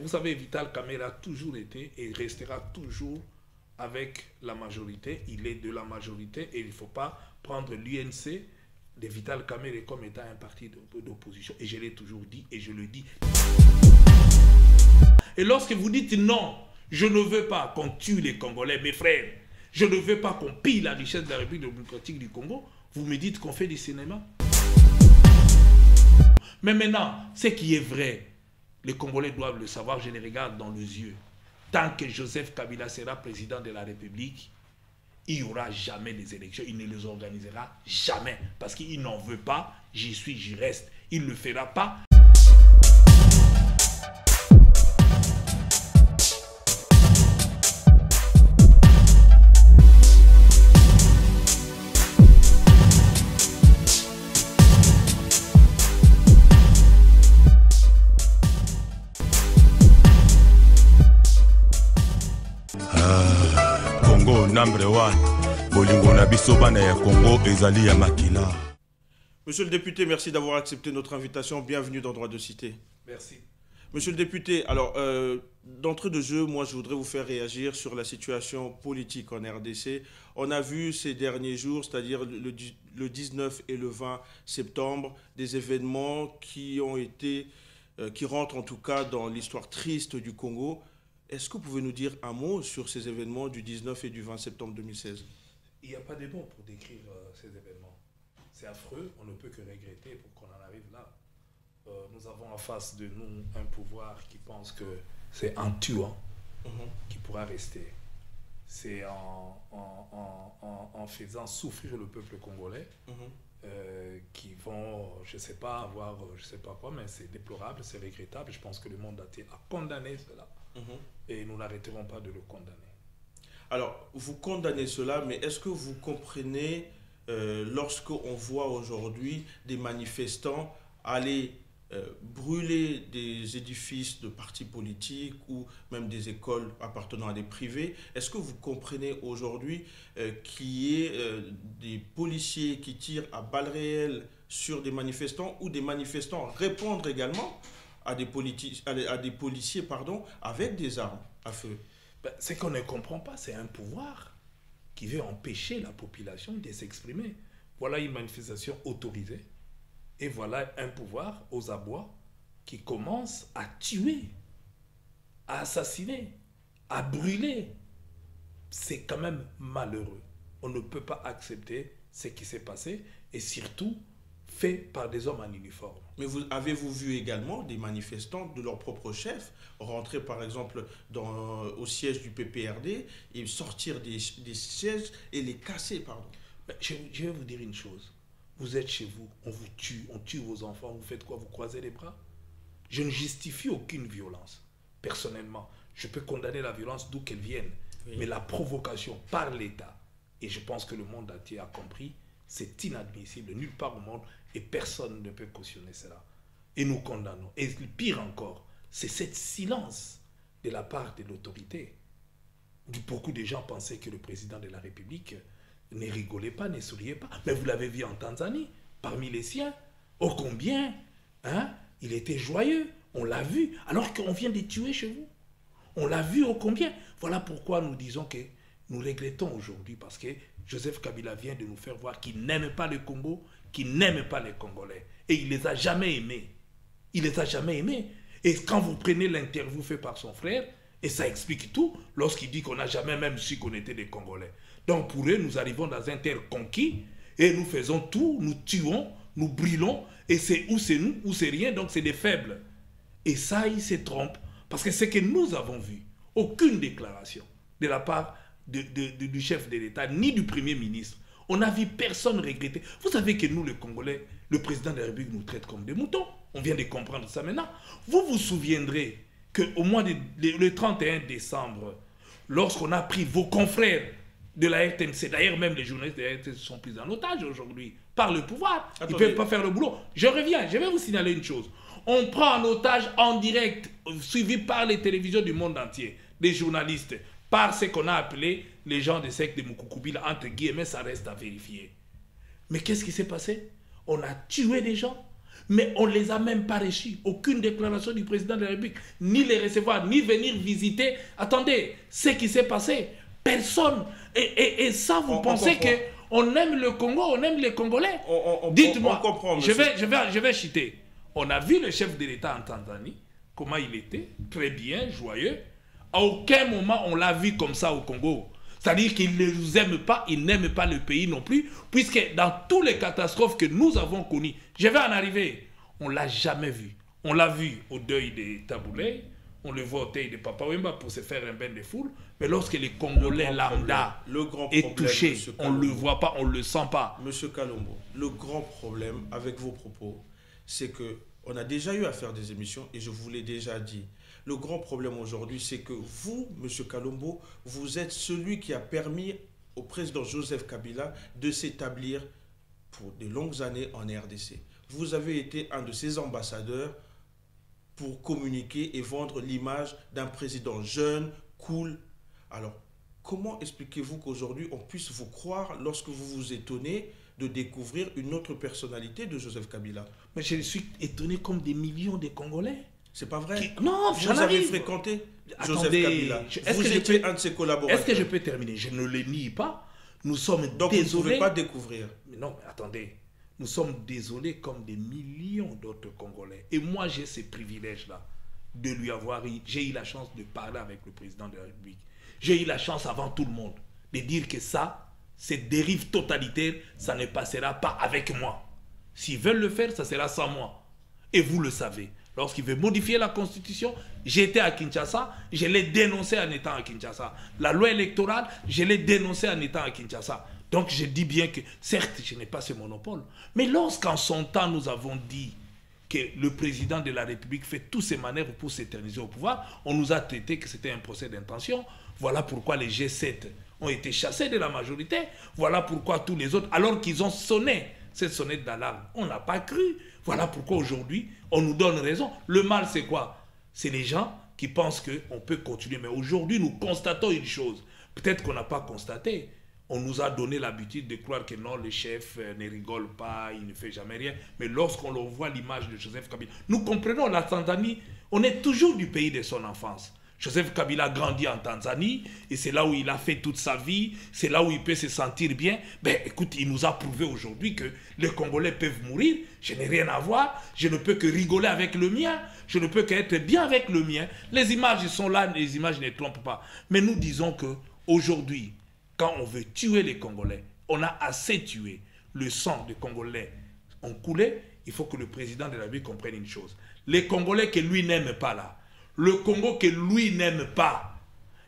vous savez, Vital Kamerhe a toujours été et restera toujours avec la majorité. Il est de la majorité et il ne faut pas prendre l'UNC de Vital Kamerhe comme étant un parti d'opposition. Et je l'ai toujours dit et je le dis. Et lorsque vous dites non, je ne veux pas qu'on tue les Congolais, mes frères, je ne veux pas qu'on pille la richesse de la République démocratique du Congo, vous me dites qu'on fait du cinéma. Mais maintenant, ce qui est vrai, les Congolais doivent le savoir, je les regarde dans les yeux. Tant que Joseph Kabila sera président de la République, il n'y aura jamais des élections, il ne les organisera jamais. Parce qu'il n'en veut pas, j'y suis, j'y reste. Il ne le fera pas. Number one. Bolingo na biso bana ya Congo ezali ya makila. Monsieur le député, merci d'avoir accepté notre invitation. Bienvenue dans Droit de Cité. Merci. Monsieur le député, alors, d'entrée de jeu, moi je voudrais vous faire réagir sur la situation politique en RDC. On a vu ces derniers jours, c'est-à-dire le 19 et le 20 septembre, des événements qui ont été, qui rentrent en tout cas dans l'histoire triste du Congo. Est-ce que vous pouvez nous dire un mot sur ces événements du 19 et du 20 septembre 2016? Il n'y a pas de mots pour décrire ces événements. C'est affreux, on ne peut que regretter pour qu'on en arrive là. Nous avons en face de nous un pouvoir qui pense que c'est en tuant qui pourra rester. C'est en faisant souffrir le peuple congolais qui vont, je ne sais pas, avoir, je ne sais pas quoi, mais c'est déplorable, c'est regrettable. Je pense que le monde entier a condamné cela. Et nous n'arrêterons pas de le condamner. Alors, vous condamnez cela, mais est-ce que vous comprenez, lorsqu'on voit aujourd'hui des manifestants aller brûler des édifices de partis politiques ou même des écoles appartenant à des privés, est-ce que vous comprenez aujourd'hui qu'il y ait des policiers qui tirent à balles réelles sur des manifestants ou des manifestants répondre également à des policiers avec des armes à feu? Ce qu'on ne comprend pas, c'est un pouvoir qui veut empêcher la population de s'exprimer. Voilà une manifestation autorisée et voilà un pouvoir aux abois qui commence à tuer, à assassiner, à brûler. C'est quand même malheureux. On ne peut pas accepter ce qui s'est passé et surtout fait par des hommes en uniforme. Mais avez-vous vu également des manifestants de leur propre chef rentrer par exemple au siège du PPRD et sortir des sièges et les casser, pardon? Je vais vous dire une chose. Vous êtes chez vous, on vous tue, on tue vos enfants, vous faites quoi? Vous croisez les bras? Je ne justifie aucune violence. Personnellement, je peux condamner la violence d'où qu'elle vienne. Oui. Mais la provocation par l'État, et je pense que le monde entier a compris, c'est inadmissible, nulle part au monde, et personne ne peut cautionner cela. Et nous condamnons. Et pire encore, c'est cette silence de la part de l'autorité. Beaucoup de gens pensaient que le président de la République ne rigolait pas, ne souriait pas. Mais vous l'avez vu en Tanzanie, parmi les siens. Oh combien, hein, il était joyeux, on l'a vu, alors qu'on vient de tuer chez vous. On l'a vu ô combien. Voilà pourquoi nous disons que nous regrettons aujourd'hui, parce que Joseph Kabila vient de nous faire voir qu'il n'aime pas le Congo, qu'il n'aime pas les Congolais. Et il ne les a jamais aimés. Il ne les a jamais aimés. Et quand vous prenez l'interview faite par son frère, et ça explique tout, lorsqu'il dit qu'on n'a jamais même su qu'on était des Congolais. Donc pour eux, nous arrivons dans un terre conquis, et nous faisons tout, nous tuons, nous brûlons, et c'est ou c'est nous, ou c'est rien, donc c'est des faibles. Et ça, il se trompe, parce que ce que nous avons vu, aucune déclaration de la part du chef de l'État, ni du Premier ministre. On n'a vu personne regretter. Vous savez que nous, les Congolais, le président de la République nous traite comme des moutons. On vient de comprendre ça maintenant. Vous vous souviendrez qu'au mois le 31 décembre, lorsqu'on a pris vos confrères de la RTNC, d'ailleurs même les journalistes de la RTNC sont pris en otage aujourd'hui par le pouvoir. Attendez. Ils ne peuvent pas faire le boulot. Je reviens, je vais vous signaler une chose. On prend en otage en direct, suivi par les télévisions du monde entier, des journalistes, par ce qu'on a appelé les gens des sectes de Mukukubila, entre guillemets, ça reste à vérifier. Mais qu'est-ce qui s'est passé? On a tué des gens. Mais on ne les a même pas reçus. Aucune déclaration du président de la République, ni les recevoir, ni venir visiter. Attendez, ce qui s'est passé, personne. Et ça, vous pensez qu'on aime le Congo, on aime les Congolais? Dites-moi, je vais citer. On a vu le chef de l'État en Tanzanie, comment il était, très bien, joyeux. À aucun moment on l'a vu comme ça au Congo. C'est-à-dire qu'il ne nous aime pas, il n'aime pas le pays non plus, puisque dans toutes les catastrophes que nous avons connues, je vais en arriver, on ne l'a jamais vu. On l'a vu au deuil de Taboulé, on le voit au deuil de Papa Wemba pour se faire un bain de foule, mais lorsque les Congolais lambda est touché, on ne le voit pas, on ne le sent pas. Monsieur Kalombo, le grand problème avec vos propos, c'est qu'on a déjà eu à faire des émissions, et je vous l'ai déjà dit. Le grand problème aujourd'hui, c'est que vous, M. Kalombo, vous êtes celui qui a permis au président Joseph Kabila de s'établir pour de longues années en RDC. Vous avez été un de ses ambassadeurs pour communiquer et vendre l'image d'un président jeune, cool. Alors, comment expliquez-vous qu'aujourd'hui, on puisse vous croire lorsque vous vous étonnez de découvrir une autre personnalité de Joseph Kabila? Mais je suis étonné comme des millions de Congolais. C'est pas vrai. Non, vous avez fréquenté Joseph Kabila. Vous étiez un de ses collaborateurs. Est-ce que je peux terminer? Je ne le nie pas. Nous sommes donc désolés. Donc vous ne pouvez pas découvrir. Mais non, mais attendez. Nous sommes désolés comme des millions d'autres Congolais. Et moi, j'ai ces privilèges-là de lui avoir eu. J'ai eu la chance de parler avec le président de la République. J'ai eu la chance avant tout le monde de dire que ça, cette dérive totalitaire, ça ne passera pas avec moi. S'ils veulent le faire, ça sera sans moi. Et vous le savez. Lorsqu'il veut modifier la Constitution, j'étais à Kinshasa, je l'ai dénoncé en étant à Kinshasa. La loi électorale, je l'ai dénoncé en étant à Kinshasa. Donc je dis bien que, certes, je n'ai pas ce monopole, mais lorsqu'en son temps, nous avons dit que le président de la République fait tous ses manœuvres pour s'éterniser au pouvoir, on nous a traité que c'était un procès d'intention. Voilà pourquoi les G7 ont été chassés de la majorité. Voilà pourquoi tous les autres, alors qu'ils ont sonné cette sonnette d'alarme, on n'a pas cru. Voilà pourquoi aujourd'hui, on nous donne raison. Le mal, c'est quoi? C'est les gens qui pensent qu'on peut continuer. Mais aujourd'hui, nous constatons une chose. Peut-être qu'on n'a pas constaté. On nous a donné l'habitude de croire que non, le chef ne rigole pas, il ne fait jamais rien. Mais lorsqu'on voit l'image de Joseph Kabila, nous comprenons la Tanzanie, on est toujours du pays de son enfance. Joseph Kabila a grandi en Tanzanie et c'est là où il a fait toute sa vie, c'est là où il peut se sentir bien. Ben écoute, il nous a prouvé aujourd'hui que les Congolais peuvent mourir, je n'ai rien à voir, je ne peux que rigoler avec le mien, je ne peux qu'être bien avec le mien. Les images sont là, les images ne trompent pas. Mais nous disons qu'aujourd'hui, quand on veut tuer les Congolais, on a assez tué. Le sang des Congolais ont coulé, il faut que le président de la République comprenne une chose. Les Congolais que lui n'aime pas là, le Congo que lui n'aime pas,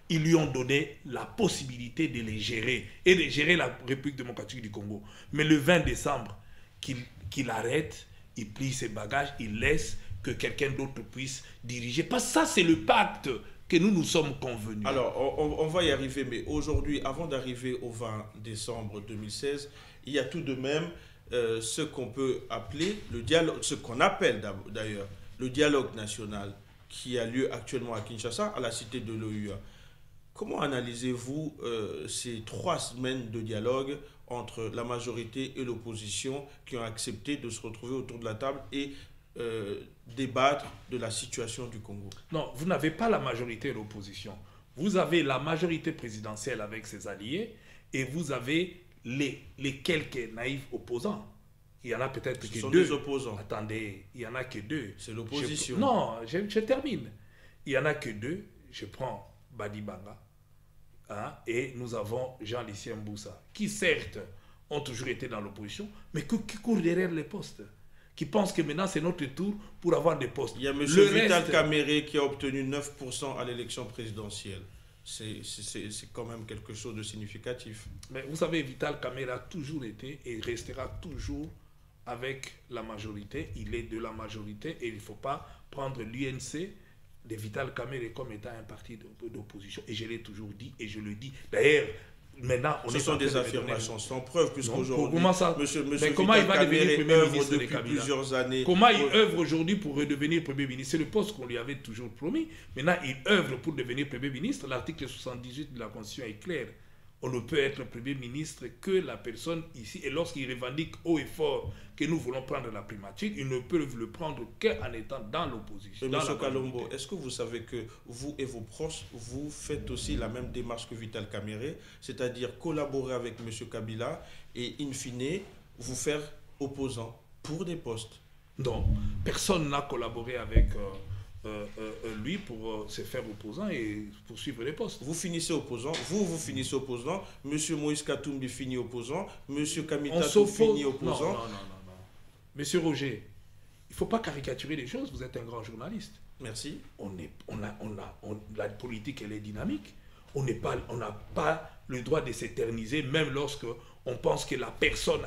ils lui ont donné la possibilité de les gérer et de gérer la République démocratique du Congo. Mais le 20 décembre, qu'il arrête, il plie ses bagages, il laisse que quelqu'un d'autre puisse diriger. Parce que ça, c'est le pacte que nous nous sommes convenus. Alors, on va y arriver, mais aujourd'hui, avant d'arriver au 20 décembre 2016, il y a tout de même ce qu'on peut appeler le dialogue, ce qu'on appelle d'ailleurs le dialogue national qui a lieu actuellement à Kinshasa, à la cité de l'OUA. Comment analysez-vous ces 3 semaines de dialogue entre la majorité et l'opposition qui ont accepté de se retrouver autour de la table et débattre de la situation du Congo? Non, vous n'avez pas la majorité et l'opposition. Vous avez la majorité présidentielle avec ses alliés et vous avez les quelques naïfs opposants. Il y en a peut-être que 2. Des opposants. Attendez, il n'y en a que 2. C'est l'opposition. Non, je termine. Il n'y en a que 2. Je prends Badi Banga et nous avons Jean-Lucien Mboussa, qui certes ont toujours été dans l'opposition, mais qui courent derrière les postes, qui pensent que maintenant c'est notre tour pour avoir des postes. Il y a M. Vital Kamerhe qui a obtenu 9% à l'élection présidentielle. C'est quand même quelque chose de significatif. Mais vous savez, Vital Kamerhe a toujours été et restera toujours avec la majorité. Il est de la majorité et il ne faut pas prendre l'UNC de Vital Kamerhe comme étant un parti d'opposition. Et je l'ai toujours dit et je le dis. D'ailleurs, maintenant, ce sont des affirmations sans preuve, puisqu'aujourd'hui, comment ça? Monsieur comment il va devenir Premier ministre depuis plusieurs années. Comment il œuvre aujourd'hui pour redevenir Premier ministre? C'est le poste qu'on lui avait toujours promis. Maintenant, il œuvre pour devenir Premier ministre. L'article 78 de la Constitution est clair. On ne peut être Premier ministre que la personne ici. Et lorsqu'il revendique haut et fort que nous voulons prendre la primature, ils ne peuvent le prendre qu'en étant dans l'opposition. Monsieur Kalombo, est-ce que vous savez que vous et vos proches, vous faites aussi la même démarche que Vital Kamerhe, c'est-à-dire collaborer avec Monsieur Kabila et, in fine, vous faire opposant pour des postes? Non, personne n'a collaboré avec lui pour se faire opposant et poursuivre les postes. Vous finissez opposant, vous finissez opposant, M. Moïse Katumbi finit opposant, M. Kamitatou finit opposant. Non. Monsieur Roger, il ne faut pas caricaturer les choses, vous êtes un grand journaliste. Merci. La politique, elle est dynamique. On n'a pas le droit de s'éterniser, même lorsque on pense que la personne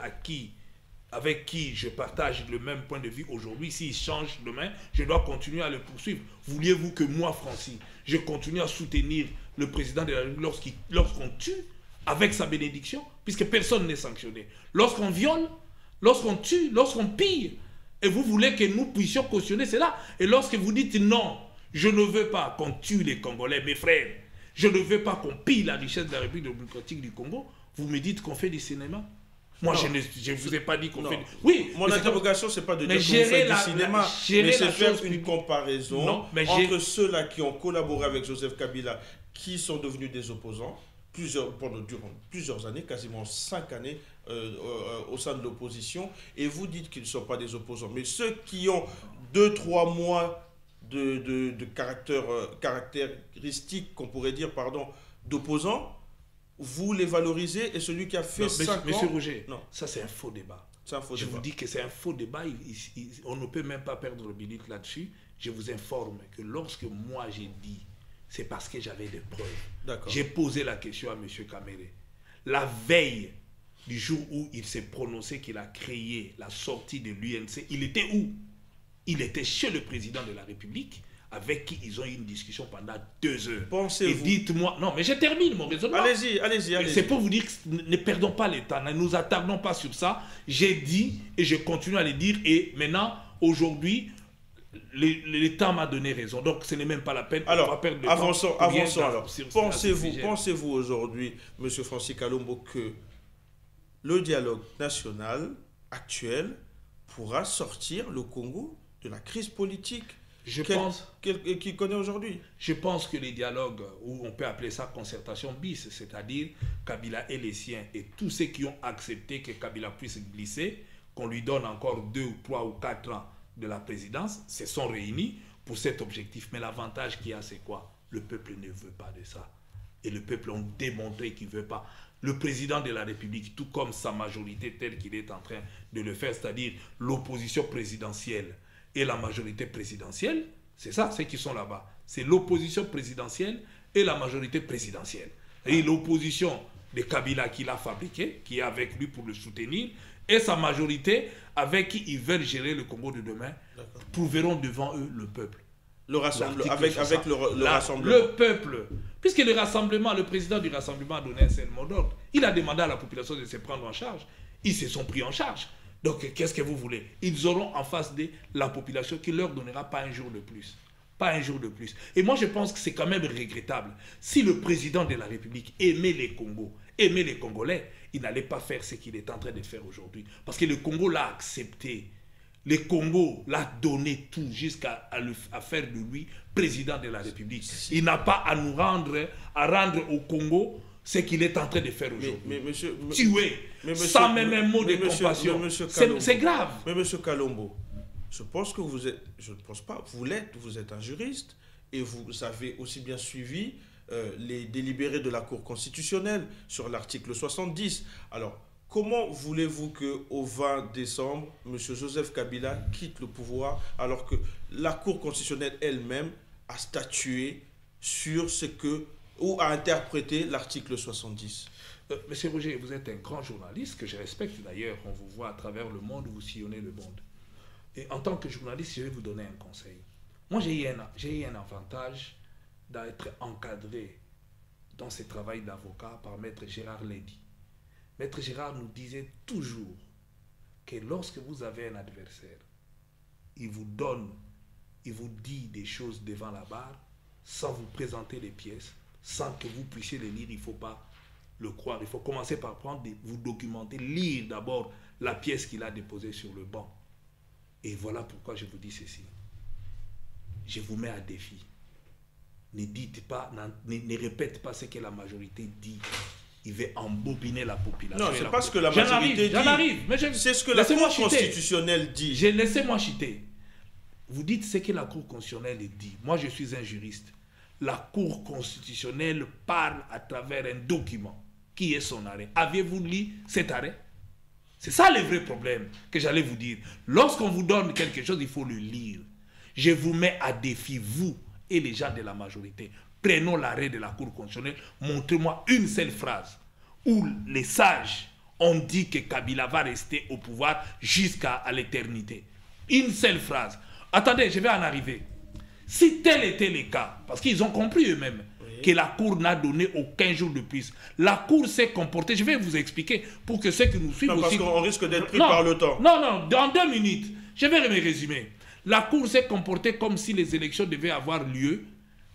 avec qui je partage le même point de vue aujourd'hui, s'il change demain, je dois continuer à le poursuivre. Vouliez-vous que moi, Francis, je continue à soutenir le président de la République lorsqu'on tue avec sa bénédiction, puisque personne n'est sanctionné. Lorsqu'on viole, lorsqu'on tue, lorsqu'on pille, et vous voulez que nous puissions cautionner cela. Et lorsque vous dites non, je ne veux pas qu'on tue les Congolais, mes frères, je ne veux pas qu'on pille la richesse de la République démocratique du Congo, vous me dites qu'on fait du cinéma. Moi, je ne vous ai pas dit qu'on fait... Oui, mon interrogation, ce n'est pas de dire que vous faites du cinéma, mais c'est faire une comparaison entre ceux-là qui ont collaboré avec Joseph Kabila, qui sont devenus des opposants, durant plusieurs années, quasiment 5 années au sein de l'opposition, et vous dites qu'ils ne sont pas des opposants. Mais ceux qui ont 2-3 mois de caractéristiques, qu'on pourrait dire, d'opposants, vous les valorisez, et celui qui a fait 5 ans... Monsieur Roger, ça c'est un faux débat. Je vous dis que c'est un faux débat, on ne peut même pas perdre le minute là-dessus. Je vous informe que lorsque moi j'ai dit, c'est parce que j'avais des preuves. J'ai posé la question à M. Kamerhe. La veille du jour où il s'est prononcé qu'il a créé la sortie de l'UNC, il était où? Il était chez le président de la République, avec qui ils ont eu une discussion pendant 2 heures. Pensez-vous... Et dites-moi... Non, mais je termine mon raisonnement. Allez-y. C'est pour vous dire que ne perdons pas le temps, ne nous attardons pas sur ça. J'ai dit et je continue à le dire. Et maintenant, aujourd'hui, le temps m'a donné raison. Donc, ce n'est même pas la peine. Alors, on va perdre avançons alors. Pensez-vous Pensez-vous aujourd'hui, M. Francis Kalombo, que le dialogue national actuel pourra sortir le Congo de la crise politique qu'il connaît aujourd'hui? Je pense que les dialogues, ou on peut appeler ça concertation bis, c'est-à-dire Kabila et les siens, et tous ceux qui ont accepté que Kabila puisse glisser, qu'on lui donne encore 2 ou 3 ou 4 ans de la présidence, se sont réunis pour cet objectif. Mais l'avantage qu'il y a, c'est quoi? Le peuple ne veut pas de ça. Et le peuple a démontré qu'il ne veut pas. Le président de la République, tout comme sa majorité telle qu'il est en train de le faire, c'est-à-dire l'opposition présidentielle et la majorité présidentielle, c'est ça, ceux qui sont là-bas. C'est l'opposition présidentielle et la majorité présidentielle. Et l'opposition de Kabila qu'il a fabriquée, qui est avec lui pour le soutenir, et sa majorité avec qui ils veulent gérer le Congo de demain, prouveront devant eux le peuple. Le rassemblement, avec le rassemblement. Le peuple. Puisque le rassemblement, le président du rassemblement a donné un seul mot d'ordre. Il a demandé à la population de se prendre en charge. Ils se sont pris en charge. Donc, qu'est-ce que vous voulez? Ils auront en face de la population qui ne leur donnera pas un jour de plus. Pas un jour de plus. Et moi, je pense que c'est quand même regrettable. Si le président de la République aimait les Congos, aimait les Congolais, il n'allait pas faire ce qu'il est en train de faire aujourd'hui. Parce que le Congo l'a accepté. Le Congo l'a donné tout jusqu'à faire de lui président de la République. Il n'a pas à nous rendre au Congo ce qu'il est en train de faire aujourd'hui. Tuer, sans même un mot de compassion. C'est grave. Mais monsieur Kalombo, je pense que vous êtes, je ne pense pas, vous êtes un juriste et vous avez aussi bien suivi les délibérés de la Cour constitutionnelle sur l'article 70. Alors, comment voulez-vous qu'au 20 décembre, M. Joseph Kabila quitte le pouvoir alors que la Cour constitutionnelle elle-même a statué sur ou a interprété l'article 70? Monsieur Roger, vous êtes un grand journaliste que je respecte d'ailleurs. On vous voit à travers le monde, vous sillonnez le monde. Et en tant que journaliste, je vais vous donner un conseil. Moi, j'ai eu un avantage d'être encadré dans ce travail d'avocat par Maître Gérard Lédy. Maître Gérard nous disait toujours que lorsque vous avez un adversaire, il vous dit des choses devant la barre, sans vous présenter les pièces, sans que vous puissiez les lire, il ne faut pas le croire. Il faut commencer par vous documenter, lire d'abord la pièce qu'il a déposée sur le banc. Et voilà pourquoi je vous dis ceci. Je vous mets à défi. Ne dites pas, ne répète pas ce que la majorité dit. Il veut embobiner la population. Non, c'est pas ce que la majorité dit. J'en arrive. C'est ce que la Cour constitutionnelle dit. Laissez-moi citer. Vous dites ce que la Cour constitutionnelle dit. Moi, je suis un juriste. La Cour constitutionnelle parle à travers un document. Qui est son arrêt? Avez-vous lu cet arrêt? C'est ça le vrai problème que j'allais vous dire. Lorsqu'on vous donne quelque chose, il faut le lire. Je vous mets à défi, vous et les gens de la majorité. Prenons l'arrêt de la Cour constitutionnelle. Montrez-moi une seule phrase où les sages ont dit que Kabila va rester au pouvoir jusqu'à l'éternité. Une seule phrase. Attendez, je vais en arriver. Si tel était le cas, parce qu'ils ont compris eux-mêmes que la Cour n'a donné aucun jour de plus. La Cour s'est comportée, je vais vous expliquer pour que ceux qui nous suivent non, aussi... parce qu'on risque d'être pris par le temps. Non, dans 2 minutes, je vais me résumer. La Cour s'est comportée comme si les élections devaient avoir lieu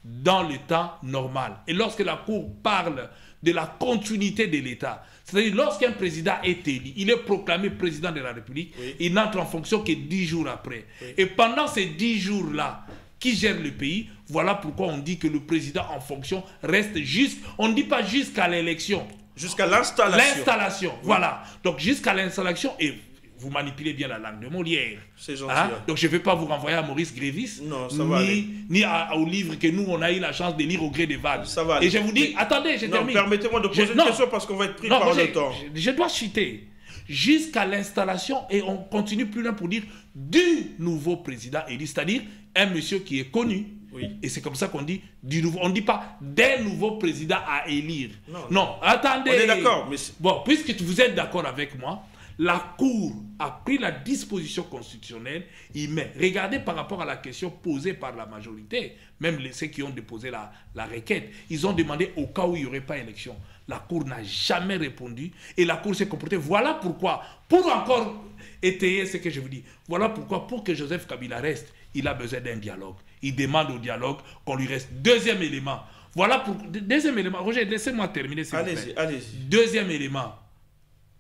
dans le temps normal. Et lorsque la Cour parle de la continuité de l'État, c'est-à-dire lorsqu'un président est élu, il est proclamé président de la République, il n'entre en fonction que 10 jours après. Et pendant ces 10 jours-là, qui gère le pays, voilà pourquoi on dit que le président en fonction reste juste, on ne dit pas jusqu'à l'élection. Jusqu'à l'installation. L'installation, voilà. Donc jusqu'à l'installation, et vous manipulez bien la langue de Molière. C'est gentil. Donc je ne vais pas vous renvoyer à Maurice Grévis, non, ça va aller. Ni au livre que nous, on a eu la chance de lire au gré des vagues. Ça va aller. Et je vous dis, attendez, je termine. Permettez-moi de poser une question parce qu'on va être pris par le temps. Je dois citer. Jusqu'à l'installation, et on continue plus loin pour dire du nouveau président élu, c'est-à-dire un monsieur qui est connu. Oui. Et c'est comme ça qu'on dit du nouveau. On ne dit pas des nouveaux présidents à élire. Non, attendez. On est d'accord. Mais bon, puisque vous êtes d'accord avec moi, la Cour a pris la disposition constitutionnelle. Regardez par rapport à la question posée par la majorité, même ceux qui ont déposé la requête, ils ont demandé au cas où il n'y aurait pas élection. La Cour n'a jamais répondu et la Cour s'est comportée. Voilà pourquoi, pour encore étayer ce que je vous dis, voilà pourquoi, pour que Joseph Kabila reste, il a besoin d'un dialogue. Il demande au dialogue qu'on lui reste. Deuxième élément. Voilà pour. Deuxième élément. Roger, laissez-moi terminer. Allez-y. Deuxième élément.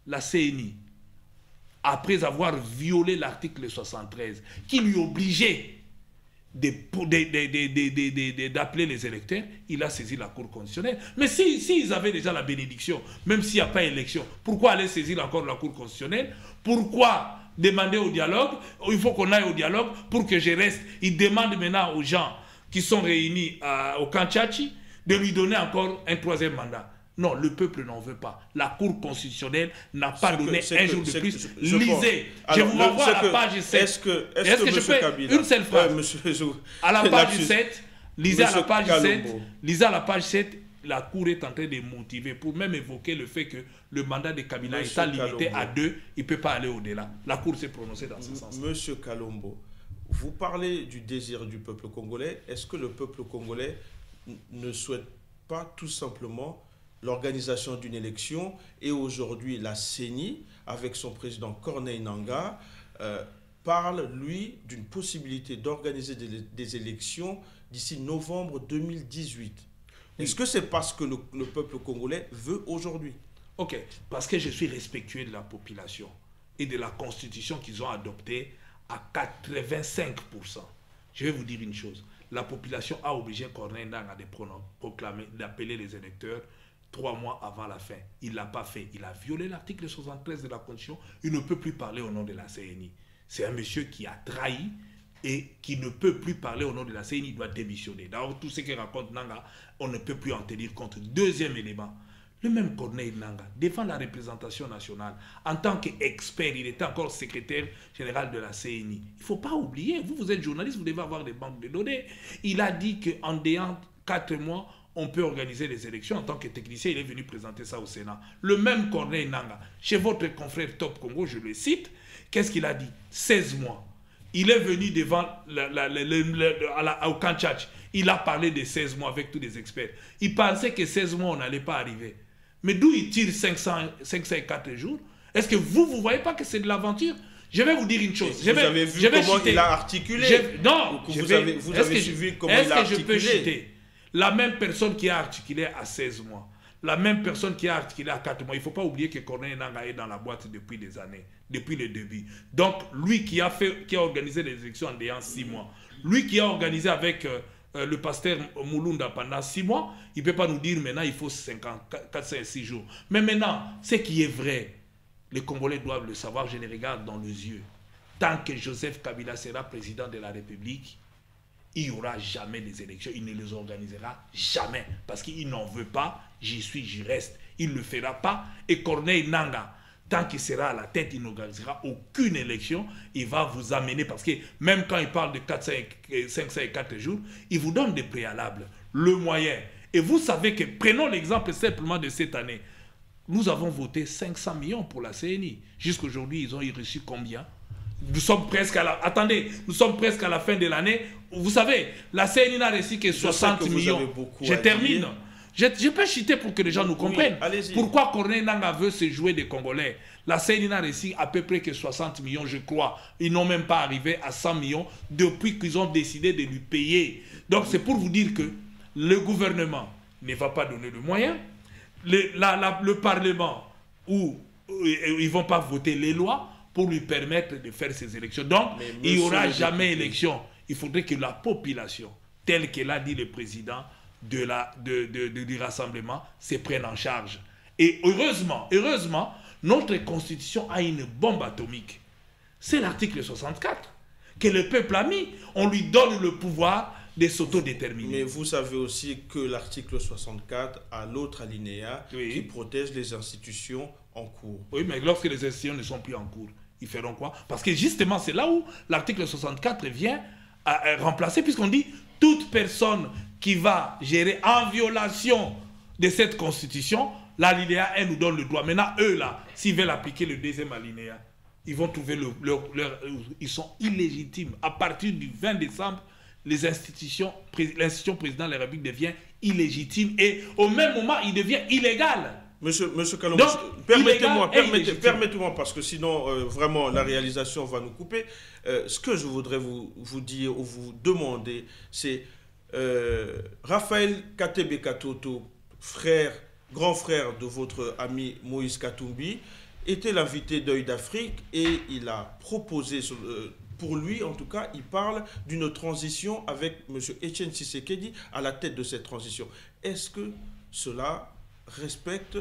La CNI, après avoir violé l'article 73, qui lui obligeait d'appeler les électeurs, il a saisi la Cour constitutionnelle. Mais s'ils avaient déjà la bénédiction, même s'il n'y a pas élection, pourquoi aller saisir encore la Cour constitutionnelle? Pourquoi demander au dialogue? Il faut qu'on aille au dialogue pour que je reste. Il demande maintenant aux gens qui sont réunis au Kanchachi de lui donner encore un 3e mandat. Non, le peuple n'en veut pas. La Cour constitutionnelle n'a pas donné un jour de plus. Lisez. Je vous renvoie à la page 7. Est-ce que je peux Kabila, une seule phrase à la page 7, lisez à la page 7, lisez à la page 7, la Cour est en train de motiver pour même évoquer le fait que le mandat de Kabila est limité à 2, il ne peut pas aller au-delà. La Cour s'est prononcée dans ce sens. Monsieur Kalombo, vous parlez du désir du peuple congolais. Est-ce que le peuple congolais ne souhaite pas tout simplement l'organisation d'une élection? Et aujourd'hui, la CENI, avec son président Corneille Nangaa, parle, lui, d'une possibilité d'organiser des élections d'ici novembre 2018. Est-ce que c'est parce que le peuple congolais veut aujourd'hui? Ok, parce que je suis respectueux de la population et de la constitution qu'ils ont adoptée à 85%. Je vais vous dire une chose. La population a obligé Corneille Nangaa de proclamer, d'appeler les électeurs 3 mois avant la fin. Il ne l'a pas fait. Il a violé l'article 73 de la Constitution. Il ne peut plus parler au nom de la CNI. C'est un monsieur qui a trahi et qui ne peut plus parler au nom de la CNI. Il doit démissionner. D'ailleurs, tout ce que raconte Nangaa, on ne peut plus en tenir compte. Deuxième élément, le même Corneille Nangaa, devant la représentation nationale, en tant qu'expert, il était encore secrétaire général de la CNI. Il ne faut pas oublier, vous êtes journaliste, vous devez avoir des banques de données. Il a dit qu'en déant 4 mois, on peut organiser les élections. En tant que technicien, il est venu présenter ça au Sénat. Le même Corneille Nangaa, chez votre confrère Top Congo, je le cite, qu'est-ce qu'il a dit? 16 mois. Il est venu devant au Kanchachi. Il a parlé de 16 mois avec tous les experts. Il pensait que 16 mois, on n'allait pas arriver. Mais d'où il tire 504 jours? Est-ce que vous ne voyez pas que c'est de l'aventure? Je vais vous dire une chose. Vous avez vu comment il a articulé? Non. Vous avez suivi comment il a articulé? Est-ce que je peux citer la même personne qui a articulé à 16 mois, la même personne qui a articulé à 4 mois. Il ne faut pas oublier que Corneille Nangaa est dans la boîte depuis des années, depuis le début. Donc, lui qui a organisé les élections en déant 6 mois, lui qui a organisé avec le pasteur Mulunda pendant 6 mois, il ne peut pas nous dire maintenant il faut 4, 5, 6 jours. Mais maintenant, ce qui est vrai, les Congolais doivent le savoir, je les regarde dans les yeux. Tant que Joseph Kabila sera président de la République, il n'y aura jamais des élections, il ne les organisera jamais, parce qu'il n'en veut pas, j'y suis, j'y reste, il ne le fera pas, et Corneille Nangaa, tant qu'il sera à la tête, il n'organisera aucune élection, il va vous amener, parce que même quand il parle de 504 jours, il vous donne des préalables, le moyen, et vous savez que, prenons l'exemple simplement de cette année, nous avons voté 500 millions pour la CNI, jusqu'aujourd'hui ils ont reçu combien? Nous sommes presque à la... Attendez, nous sommes presque à la fin de l'année. Vous savez, la CNI n'a reçu que 60 millions. Je termine. Je peux chuter pour que les gens nous comprennent. Pourquoi Corneille Nangaa veut se jouer des Congolais? La CNI n'a reçu à peu près que 60 millions, je crois. Ils n'ont même pas arrivé à 100 millions depuis qu'ils ont décidé de lui payer. Donc c'est pour vous dire que le gouvernement ne va pas donner de moyens. Le Parlement, où ils ne vont pas voter les lois pour lui permettre de faire ces élections. Donc, il n'y aura jamais élection. Il faudrait que la population, telle que l'a dit le président du rassemblement, se prenne en charge. Et heureusement, notre constitution a une bombe atomique. C'est l'article 64 que le peuple a mis. On lui donne le pouvoir de s'autodéterminer. Mais vous savez aussi que l'article 64 a l'autre alinéa qui protège les institutions en cours. Oui, mais lorsque les institutions ne sont plus en cours, ils feront quoi? Parce que justement, c'est là où l'article 64 vient à remplacer, puisqu'on dit toute personne qui va gérer en violation de cette constitution, l'alinéa 1 nous donne le droit. Maintenant, eux là, s'ils veulent appliquer le deuxième alinéa, ils vont trouver ils sont illégitimes. À partir du 20 décembre, l'institution président de la République devient illégitime et au même moment, il devient illégal. Monsieur Kalombo, permettez-moi, parce que sinon, vraiment, la réalisation va nous couper. Ce que je voudrais vous dire ou vous demander, c'est Raphaël Katebe Katoto, grand frère de votre ami Moïse Katumbi, était l'invité d'Œil d'Afrique et il a proposé, pour lui en tout cas, il parle d'une transition avec M. Etienne Tshisekedi à la tête de cette transition. Est-ce que cela respecte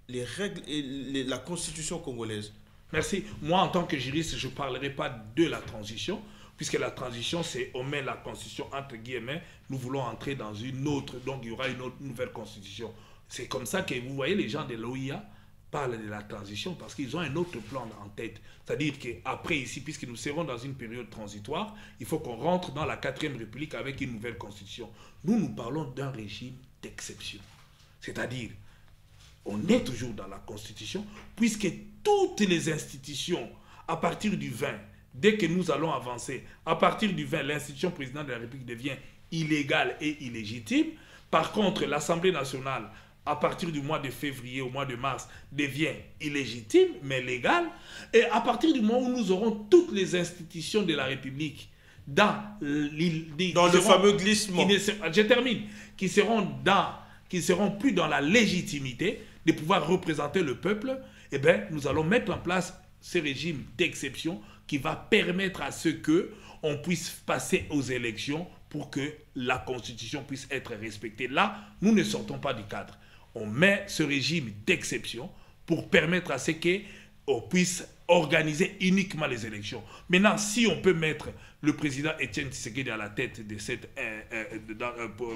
les règles et la constitution congolaise? Merci. Moi, en tant que juriste, je ne parlerai pas de la transition, puisque la transition, c'est on met la constitution entre guillemets, nous voulons entrer dans une autre, donc il y aura une autre nouvelle constitution. C'est comme ça que vous voyez les gens de l'OIA parlent de la transition, parce qu'ils ont un autre plan en tête. C'est-à-dire qu'après ici, puisque nous serons dans une période transitoire, il faut qu'on rentre dans la 4e République avec une nouvelle constitution. Nous parlons d'un régime d'exception. C'est-à-dire, on est toujours dans la Constitution, puisque toutes les institutions, à partir du 20, dès que nous allons avancer, à partir du 20, l'institution présidente de la République devient illégale et illégitime. Par contre, l'Assemblée nationale, à partir du mois de février au mois de mars, devient illégitime, mais légale. Et à partir du moment où nous aurons toutes les institutions de la République dans le fameux glissement. Je termine. Qui seront plus dans la légitimité de pouvoir représenter le peuple, eh bien, nous allons mettre en place ce régime d'exception qui va permettre à ce qu'on puisse passer aux élections pour que la Constitution puisse être respectée. Là, nous ne sortons pas du cadre. On met ce régime d'exception pour permettre à ce qu'on puisse organiser uniquement les élections. Maintenant, si on peut mettre le président Etienne Tshisekedi à la tête de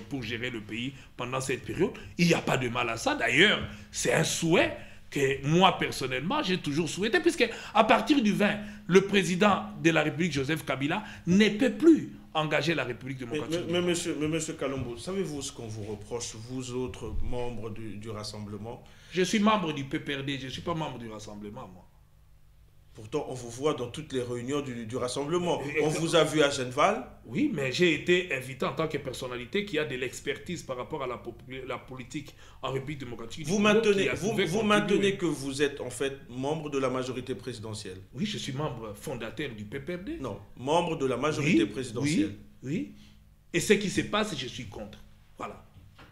pour gérer le pays pendant cette période, il n'y a pas de mal à ça. D'ailleurs, c'est un souhait que moi, personnellement, j'ai toujours souhaité, puisque à partir du 20, le président de la République, Joseph Kabila, ne peut plus engager la République démocratique. Mais monsieur Kalombo, savez-vous ce qu'on vous reproche, vous autres membres du Rassemblement? Je suis membre du PPRD, je ne suis pas membre du Rassemblement, moi. Pourtant, on vous voit dans toutes les réunions du Rassemblement. On vous a vu à Genval. Oui, mais j'ai été invité en tant que personnalité qui a de l'expertise par rapport à la politique en République démocratique. Vous maintenez que vous êtes en fait membre de la majorité présidentielle. Oui, je suis membre fondateur du PPRD. Non, membre de la majorité présidentielle. Oui. Et ce qui se passe, je suis contre. Voilà.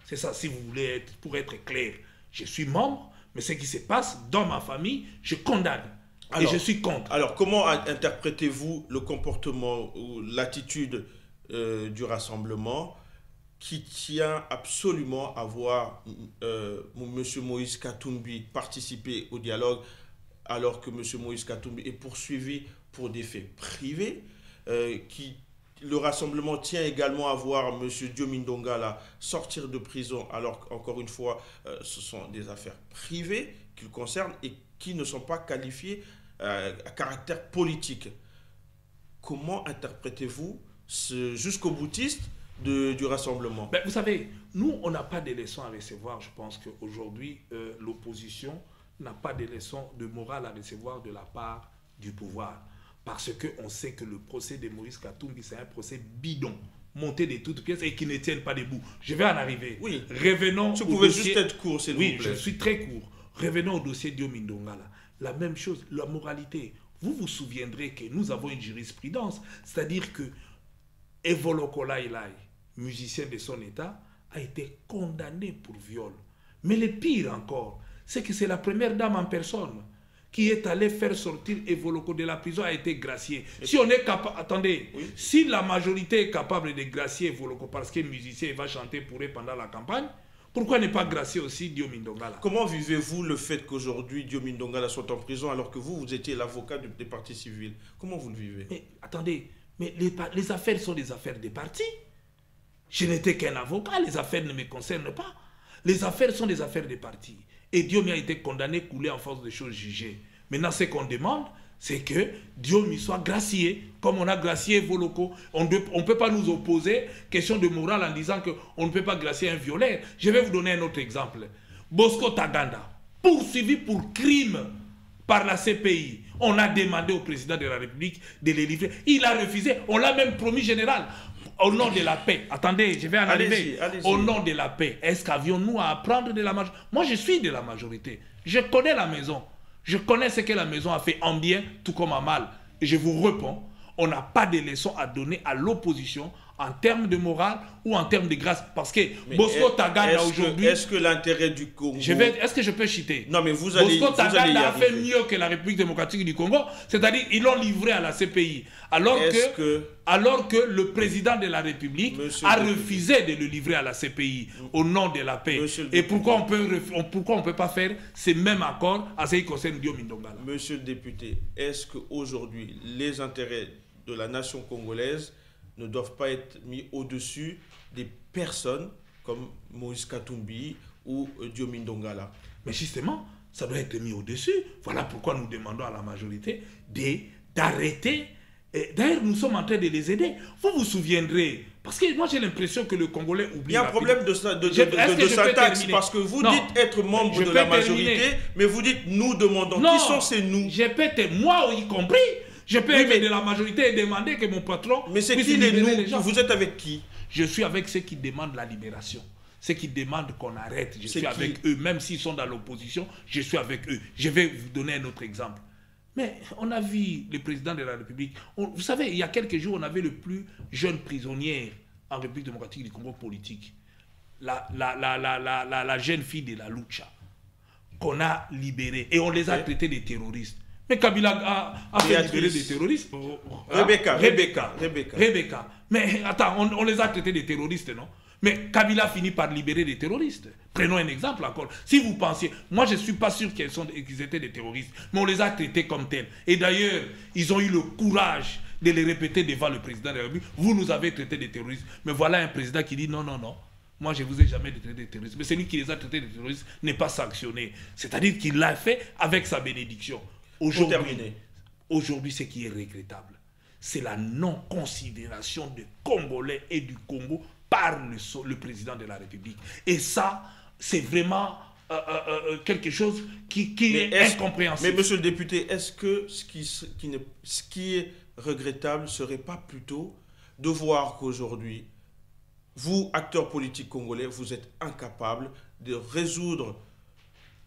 C'est ça, si vous voulez pour être clair. Je suis membre, mais ce qui se passe dans ma famille, je condamne. Alors, et je suis contre. Alors, comment interprétez-vous le comportement ou l'attitude du rassemblement qui tient absolument à voir M. Moïse Katumbi participer au dialogue alors que M. Moïse Katumbi est poursuivi pour des faits privés, le rassemblement tient également à voir M. Diomi Ndongala sortir de prison alors qu'encore une fois, ce sont des affaires privées qui le concernent et qui ne sont pas qualifiées à caractère politique. Comment interprétez-vous ce jusqu'au boutiste du rassemblement? Ben, vous savez, nous, on n'a pas de leçons à recevoir. Je pense qu'aujourd'hui, l'opposition n'a pas de leçons de morale à recevoir de la part du pouvoir. Parce qu'on sait que le procès de Moïse Katumbi, c'est un procès bidon, monté de toutes pièces et qui ne tiennent pas debout. Je vais en arriver. Oui. Revenons si au vous pouvez dossier... juste être court, s'il vous plaît. Oui, je suis très court. Revenons au dossier Diomi Ndongala. La même chose, la moralité. Vous vous souviendrez que nous avons une jurisprudence, c'est-à-dire que Evoloko Lailai, musicien de son état, a été condamné pour viol. Mais le pire encore, c'est que c'est la première dame en personne qui est allée faire sortir Evoloko de la prison, a été graciée. Si on est capable... Attendez, oui. Si la majorité est capable de gracier Evoloko parce qu'un musicien va chanter pour eux pendant la campagne, pourquoi ne pas gracier aussi Diomi Ndongala? Comment vivez-vous le fait qu'aujourd'hui Diomi Ndongala soit en prison alors que vous étiez l'avocat des partis civils? Comment vous le vivez? Mais attendez, mais les affaires sont des affaires des partis. Je n'étais qu'un avocat, les affaires ne me concernent pas. Les affaires sont des affaires des partis. Et Diomi a été condamné, coulé en force de choses jugées. Maintenant, ce qu'on demande, c'est que Diomi soit gracié, comme on a gracié Evoloko. On ne peut pas nous opposer, question de morale, en disant qu'on ne peut pas gracier un violeur. Je vais vous donner un autre exemple. Bosco Taganda, poursuivi pour crime par la CPI. On a demandé au président de la République de les livrer. Il a refusé. On l'a même promis général. Au nom de la paix. Attendez, je vais en arriver. Au nom de la paix, est-ce qu'avions-nous à apprendre de la majorité? Moi, je suis de la majorité. Je connais la maison. Je connais ce que la maison a fait en bien, tout comme en mal. Et je vous réponds, on n'a pas de leçons à donner à l'opposition en termes de morale ou en termes de grâce. Parce que Bosco Taganda aujourd'hui... Est-ce que l'intérêt du Congo... Est-ce que je peux citer? Non, mais vous allez... Bosco Taganda a fait mieux que la République démocratique du Congo. C'est-à-dire, ils l'ont livré à la CPI. Alors que le président de la République a refusé de le livrer à la CPI au nom de la paix. Et pourquoi on ne peut pas faire ces mêmes accords à ce qui concerne Diomi Ndongala? Monsieur le député, est-ce qu'aujourd'hui, les intérêts de la nation congolaise ne doivent pas être mis au-dessus des personnes comme Moïse Katumbi ou Diomi Ndongala? Mais justement, ça doit être mis au-dessus. Voilà pourquoi nous demandons à la majorité d'arrêter. D'ailleurs, nous sommes en train de les aider. Vous vous souviendrez, parce que moi j'ai l'impression que le Congolais oublie. Il y a un problème de syntaxe, parce que vous dites être membre de la majorité, mais vous dites nous demandons. Qui sont ces nous? Moi y compris. Je peux être de la majorité et demander que mon patron... Mais c'est qui les nous? Vous êtes avec qui? Je suis avec ceux qui demandent la libération. Ceux qui demandent qu'on arrête. Je suis avec eux. Même s'ils sont dans l'opposition, je suis avec eux. Je vais vous donner un autre exemple. Mais on a vu le président de la République. Vous savez, il y a quelques jours, on avait le plus jeune prisonnier en République démocratique du Congo politique. La jeune fille de la Lucha. Qu'on a libérée. Et on les a traités de terroristes. Mais Kabila a fait libérer des terroristes. Rebecca. Mais attends, on les a traités des terroristes, non? Mais Kabila finit par libérer des terroristes. Prenons un exemple encore. Si vous pensiez, moi je ne suis pas sûr qu'ils étaient des terroristes, mais on les a traités comme tels. Et d'ailleurs, ils ont eu le courage de les répéter devant le président de la République. Vous nous avez traités de terroristes. Mais voilà un président qui dit non. Moi, je ne vous ai jamais traité de terroristes. Mais celui qui les a traités de terroristes n'est pas sanctionné. C'est-à-dire qu'il l'a fait avec sa bénédiction. Aujourd'hui, ce qui est regrettable, c'est la non-considération des Congolais et du Congo par le président de la République. Et ça, c'est vraiment quelque chose qui est incompréhensible. Mais monsieur le député, est-ce que ce qui est regrettable ne serait pas plutôt de voir qu'aujourd'hui, vous, acteurs politiques congolais, vous êtes incapables de résoudre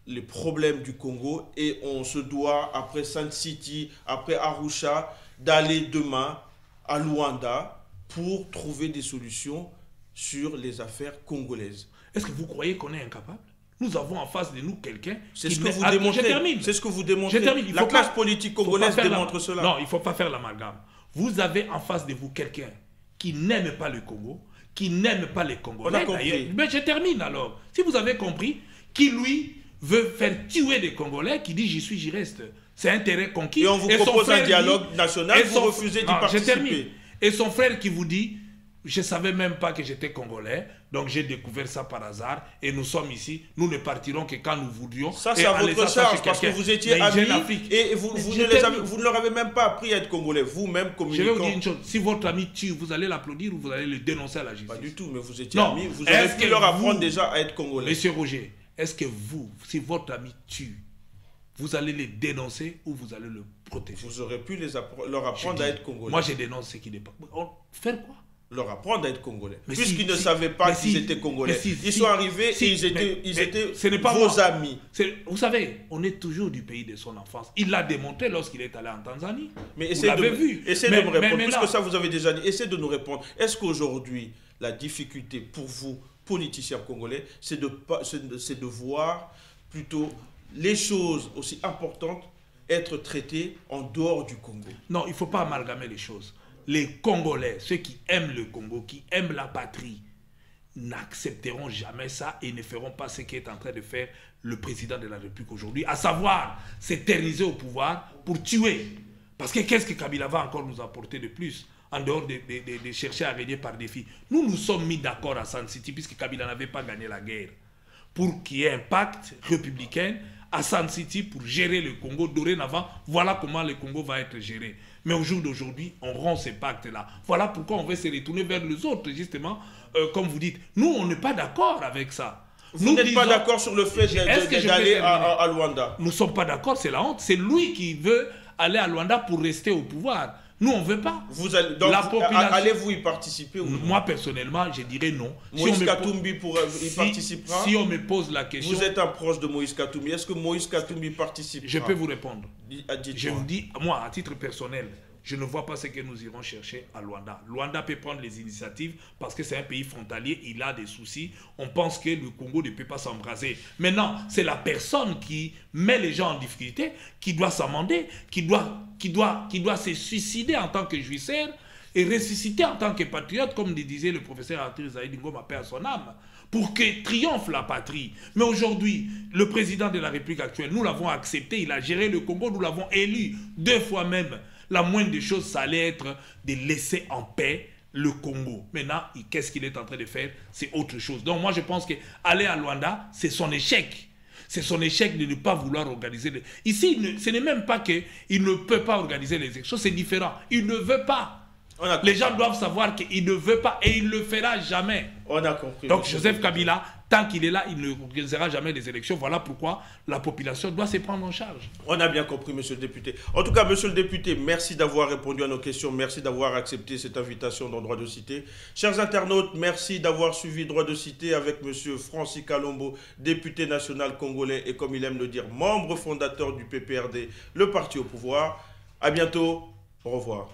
les problèmes du Congo et on se doit, après Sun City, après Arusha, d'aller demain à Luanda pour trouver des solutions sur les affaires congolaises? Est-ce que vous croyez qu'on est incapable? Nous avons en face de nous quelqu'un C'est qui... ce que vous Attends, démontrez. je termine. C'est ce que vous démontrez. Je termine. Il La faut classe pas- politique faut pas congolaise faire démontre cela. Non, il ne faut pas faire l'amalgame. Vous avez en face de vous quelqu'un qui n'aime pas le Congo, qui n'aime pas les Congolais. On a compris. D'ailleurs. Mais je termine alors. Si vous avez compris, qui lui veut faire tuer des Congolais, qui dit j'y suis, j'y reste. C'est un terrain conquis. Et on vous son propose un frère dialogue dit- national, et vous son- refusez d'y Non, je termine. participer. Et son frère qui vous dit, je ne savais même pas que j'étais Congolais, donc j'ai découvert ça par hasard, et nous sommes ici, nous ne partirons que quand nous voudrions. Ça, Et c'est à en laissant votre ça charge, chez parce que quelqu'un. vous étiez Mais Jeune amis Afrique. et vous, Mais vous, je ne les termine. avez- vous ne leur avez même pas appris à être congolais, vous-même Je communiquant. vais vous dire une chose, si votre ami tue, vous allez l'applaudir ou vous allez le dénoncer à la justice. Pas du tout, mais vous étiez Non. amis, vous Est-ce auriez pu que leur apprendre vous- déjà à être congolais. Monsieur Roger, est-ce que vous, si votre ami tue, vous allez les dénoncer ou vous allez le protéger? Vous aurez pu leur Je apprendre dis, à être congolais. Moi, je dénonce ce qui n'est pas. Faire quoi? Leur apprendre à être congolais. Mais Puisqu'ils si- ne si- savaient pas mais qu'ils si- étaient congolais. mais si- Ils si- sont arrivés si- et ils étaient, mais ce n'est pas vos moi. amis. Vous savez, on est toujours du pays de son enfance. Il l'a démontré lorsqu'il est allé en Tanzanie. Mais Vous essayez l'avez de, vu. essayez Mais- de me répondre. mais Puisque là- ça, vous avez déjà dit. Essayez de nous répondre. Est-ce qu'aujourd'hui, la difficulté pour vous, politiciens congolais, c'est de voir plutôt les choses aussi importantes être traitées en dehors du Congo? Non, il ne faut pas amalgamer les choses. Les Congolais, ceux qui aiment le Congo, qui aiment la patrie, n'accepteront jamais ça et ne feront pas ce qu'est en train de faire le président de la République aujourd'hui, à savoir s'éterniser au pouvoir pour tuer. Parce que qu'est-ce que Kabila va encore nous apporter de plus, en dehors de chercher à régner par défi? Nous nous sommes mis d'accord à Sun City, puisque Kabila n'avait pas gagné la guerre, pour qu'il y ait un pacte républicain à Sun City pour gérer le Congo. Dorénavant, voilà comment le Congo va être géré. Mais au jour d'aujourd'hui, on rompt ces pactes-là. Voilà pourquoi on veut se retourner vers les autres, justement, comme vous dites. Nous, on n'est pas d'accord avec ça. Vous n'êtes pas d'accord sur le fait Est-ce que je peux d'aller terminer? à Luanda? Nous ne sommes pas d'accord, c'est la honte. C'est lui qui veut aller à Luanda pour rester au pouvoir. Nous, on ne veut pas. Vous allez, donc, La population- allez-vous y participer ou non? Moi, personnellement, je dirais non. Moïse on me Katumbi y participera? Si on me pose la question, Vous êtes un proche de Moïse Katumbi. Est-ce que Moïse Katumbi participera? je peux vous répondre. Dites-moi. Je vous dis, moi, à titre personnel, je ne vois pas ce que nous irons chercher à Luanda. Luanda peut prendre les initiatives parce que c'est un pays frontalier, il a des soucis. On pense que le Congo ne peut pas s'embraser. Maintenant, c'est la personne qui met les gens en difficulté qui doit s'amender, qui doit se suicider en tant que jouisseur et ressusciter en tant que patriote, comme disait le professeur Arthur Zaïdi Ngoma, paix à son âme, pour que triomphe la patrie. Mais aujourd'hui, le président de la République actuelle, nous l'avons accepté, il a géré le Congo, nous l'avons élu 2 fois même. La moindre des choses, ça allait être de laisser en paix le Congo. Maintenant, qu'est-ce qu'il est en train de faire? C'est autre chose. Donc moi, je pense qu'aller à Luanda, c'est son échec. C'est son échec de ne pas vouloir organiser... Ici, ce n'est même pas qu'il ne peut pas organiser les élections, c'est différent. Il ne veut pas. Les gens doivent savoir qu'il ne veut pas et il ne le fera jamais. On a compris. Donc Joseph Kabila, tant qu'il est là, il ne organisera jamais les élections. Voilà pourquoi la population doit se prendre en charge. On a bien compris, monsieur le député. En tout cas, monsieur le député, merci d'avoir répondu à nos questions. Merci d'avoir accepté cette invitation dans Droit de Cité. Chers internautes, merci d'avoir suivi Droit de Cité avec monsieur Francis Kalombo, député national congolais et, comme il aime le dire, membre fondateur du PPRD, le parti au pouvoir. À bientôt. Au revoir.